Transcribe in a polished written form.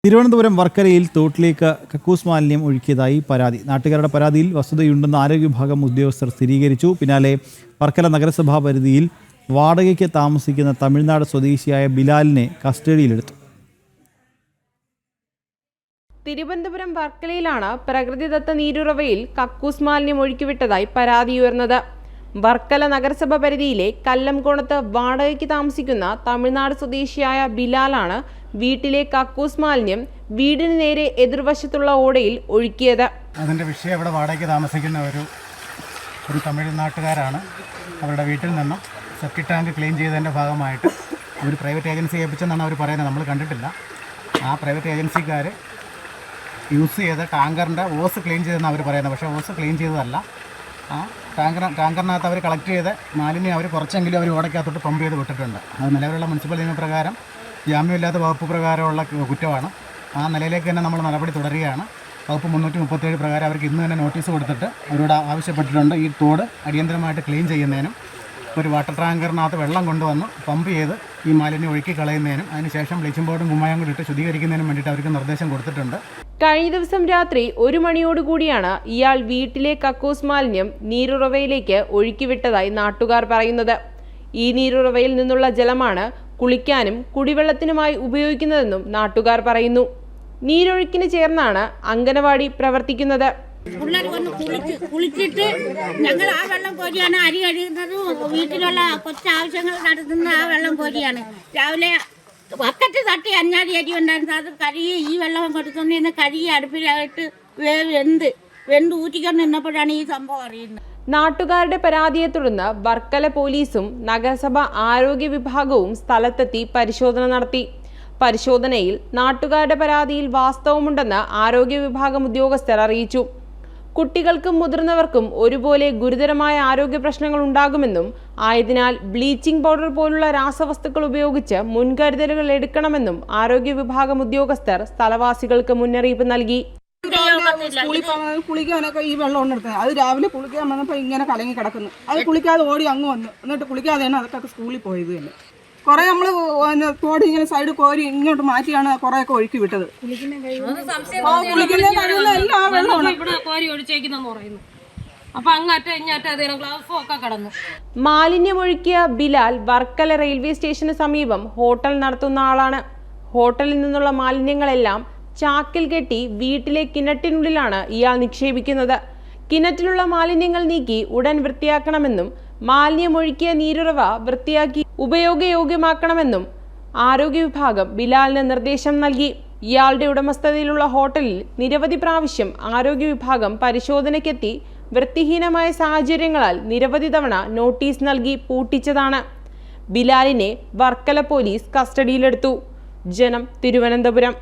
തിരുവനന്തപുരം വർക്കലയിൽ തോട്ടിലേക്ക് കക്കൂസ് മാലിന്യം ഒഴുക്കിയതായി പരാതി. നാട്ടുകാരുടെ പരാതിയിൽ വസ്തുതയുണ്ടെന്ന് ആരോഗ്യ വിഭാഗം ഉദ്യോഗസ്ഥർ സ്ഥിരീകരിച്ചു. പിന്നാലെ വർക്കല നഗരസഭാ പരിധിയിൽ വാടകയ്ക്ക് താമസിക്കുന്ന തമിഴ്നാട് സ്വദേശിയായ ബിലാലിനെ കസ്റ്റഡിയിലെടുത്തു. തിരുവനന്തപുരം വർക്കലയിലാണ് പ്രകൃതിദത്ത നീരുറവയിൽ കക്കൂസ് മാലിന്യം ഒഴുക്കിവിട്ടതായി പരാതിയുയർന്നത്. വർക്കല നഗരസഭ പരിധിയിലെ കല്ലംകോണത്ത് വാടകയ്ക്ക് താമസിക്കുന്ന തമിഴ്നാട് സ്വദേശിയായ ബിലാലാണ് വീട്ടിലെ കക്കൂസ് മാലിന്യം വീടിന് നേരെ എതിർവശത്തുള്ള ഓടയിൽ ഒഴുക്കിയത്. അതിൻ്റെ വിഷയം ഇവിടെ വാടകയ്ക്ക് താമസിക്കുന്ന ഒരു തമിഴ്നാട്ടുകാരാണ്. അവരുടെ വീട്ടിൽ നിന്നും സെപ്റ്റിക് ടാങ്ക് ക്ലീൻ ചെയ്തതിൻ്റെ ഭാഗമായിട്ട് ഒരു പ്രൈവറ്റ് ഏജൻസി ഏൽപ്പിച്ചെന്നാണ് അവർ പറയുന്നത്. നമ്മൾ കണ്ടിട്ടില്ല. ആ പ്രൈവറ്റ് ഏജൻസിക്കാർ യൂസ് ചെയ്ത ടാങ്കറിൻ്റെ ഓസ് ക്ലീൻ ചെയ്തെന്ന് അവർ പറയുന്നത്. പക്ഷേ ഓസ് ക്ലീൻ ചെയ്തതല്ല. ആ ടാങ്കറിനകത്ത് അവർ കളക്ട് ചെയ്ത മാലിന്യം അവർ കുറച്ചെങ്കിലും അവർ ഓടയ്ക്കകത്തോട്ട് പമ്പ് ചെയ്ത് വിട്ടിട്ടുണ്ട്. അത് നിലവിലുള്ള മുനിസിപ്പൽ നിയമപ്രകാരം ജാമ്യമില്ലാത്ത വകുപ്പ് പ്രകാരമുള്ള കുറ്റമാണ്. ആ നിലയിലേക്ക് തന്നെ നമ്മൾ നടപടി തുടരുകയാണ്. വകുപ്പ് 337 പ്രകാരം അവർക്ക് ഇന്ന് തന്നെ നോട്ടീസ് കൊടുത്തിട്ട് അവരോട് ആവശ്യപ്പെട്ടിട്ടുണ്ട് ഈ തോട് അടിയന്തരമായിട്ട് ക്ലീൻ ചെയ്യുന്നതിനും ഒരു വാട്ടർ ടാങ്കറിനകത്ത് വെള്ളം കൊണ്ടുവന്ന് പമ്പ് ചെയ്ത് ഈ മാലിന്യം ഒഴുക്കി കളയുന്നതിനും അതിനുശേഷം ബ്ലീച്ചിങ് പൗഡറും കുമ്മായം കൂടി ഇട്ട് ശുദ്ധീകരിക്കുന്നതിനും വേണ്ടിയിട്ട് അവർക്ക് നിർദ്ദേശം കൊടുത്തിട്ടുണ്ട്. കഴിഞ്ഞ ദിവസം രാത്രി 1 മണിയോടുകൂടിയാണ് ഇയാൾ വീട്ടിലെ കക്കൂസ് മാലിന്യം നീരുറവയിലേക്ക് ഒഴുക്കിവിട്ടതായി നാട്ടുകാർ പറയുന്നത്. ഈ നീരുറവയിൽ നിന്നുള്ള ജലമാണ് കുളിക്കാനും കുടിവെള്ളത്തിനുമായി ഉപയോഗിക്കുന്നതെന്നും നാട്ടുകാർ പറയുന്നു. നീരൊഴുക്കിന് ചേർന്നാണ് അംഗനവാടി പ്രവർത്തിക്കുന്നത്. പിള്ളേർ വന്ന് കുളിച്ചിട്ട് ഞങ്ങൾ ആ വെള്ളം കോരിയാണ് അരി കഴിയുന്നതും വീട്ടിലുള്ള കൊച്ചാവശ്യങ്ങൾ നടത്തുന്ന ആ വെള്ളം കോരിയാണ്. രാവിലെ ബക്കറ്റ് തട്ടി അഞ്ഞാടി അരി ഉണ്ടായിരുന്നു. അത് കഴുകി ഈ വെള്ളം കൊടുത്തുകൊണ്ടിരുന്ന് കഴുകി അടുപ്പിലായിട്ട് വെന്ത് ഊറ്റിക്കൊണ്ട് നിന്നപ്പോഴാണ് ഈ സംഭവം അറിയുന്നത്. നാട്ടുകാരുടെ പരാതിയെ തുടർന്ന് വർക്കല പോലീസും നഗരസഭ ആരോഗ്യ വിഭാഗവും സ്ഥലത്തെത്തി പരിശോധന നടത്തി. പരിശോധനയിൽ നാട്ടുകാരുടെ പരാതിയിൽ വാസ്തവമുണ്ടെന്ന് ആരോഗ്യ വിഭാഗം ഉദ്യോഗസ്ഥർ അറിയിച്ചു. കുട്ടികൾക്കും മുതിർന്നവർക്കും ഒരുപോലെ ഗുരുതരമായ ആരോഗ്യ പ്രശ്നങ്ങൾ ഉണ്ടാകുമെന്നും ആയതിനാൽ ബ്ലീച്ചിംഗ് പൗഡർ പോലുള്ള രാസവസ്തുക്കൾ ഉപയോഗിച്ച് മുൻകരുതലുകൾ എടുക്കണമെന്നും ആരോഗ്യ വിഭാഗം ഉദ്യോഗസ്ഥർ സ്ഥലവാസികൾക്ക് മുന്നറിയിപ്പ് നൽകി. കുളിക്കാനൊക്കെ ഈ വെള്ളം കൊണ്ടെടുത്തത് അത് രാവിലെ കുളിക്കാൻ വന്നപ്പോൾ ഇങ്ങനെ കലങ്ങി കിടക്കുന്നു. അത് കുളിക്കാതെ ഓടി അങ്ങ് വന്നു. എന്നിട്ട് കുളിക്കാതെയാണ് അതൊക്കെ സ്കൂളിൽ പോയത് തന്നെ. കുറെ നമ്മൾ തോടി ഇങ്ങനെ സൈഡ് കോരി ഇങ്ങോട്ട് മാറ്റിയാണ് കുറെയൊക്കെ ഒഴുക്കി വിട്ടത്. മാലിന്യമൊഴുക്കിയ ബിലാൽ വർക്കല റെയിൽവേ സ്റ്റേഷന് സമീപം ഹോട്ടൽ നടത്തുന്ന ആളാണ്. ഹോട്ടലിൽ നിന്നുള്ള മാലിന്യങ്ങളെല്ലാം ചാക്കിൽ കെട്ടി വീട്ടിലെ കിണറ്റിനുള്ളിലാണ് ഇയാൾ നിക്ഷേപിക്കുന്നത്. കിണറ്റിലുള്ള മാലിന്യങ്ങൾ നീക്കി ഉടൻ വൃത്തിയാക്കണമെന്നും മാലിന്യമൊഴുക്കിയ നീരുറവ വൃത്തിയാക്കി ഉപയോഗയോഗ്യമാക്കണമെന്നും ആരോഗ്യ വിഭാഗം ബിലാലിന് നിർദ്ദേശം നൽകി. ഇയാളുടെ ഉടമസ്ഥതയിലുള്ള ഹോട്ടലിൽ നിരവധി പ്രാവശ്യം ആരോഗ്യ വിഭാഗം പരിശോധനയ്ക്കെത്തി വൃത്തിഹീനമായ സാഹചര്യങ്ങളാൽ നിരവധി തവണ നോട്ടീസ് നൽകി പൂട്ടിച്ചതാണ്. ബിലാലിനെ വർക്കല പോലീസ് കസ്റ്റഡിയിലെടുത്തു. ജനം, തിരുവനന്തപുരം.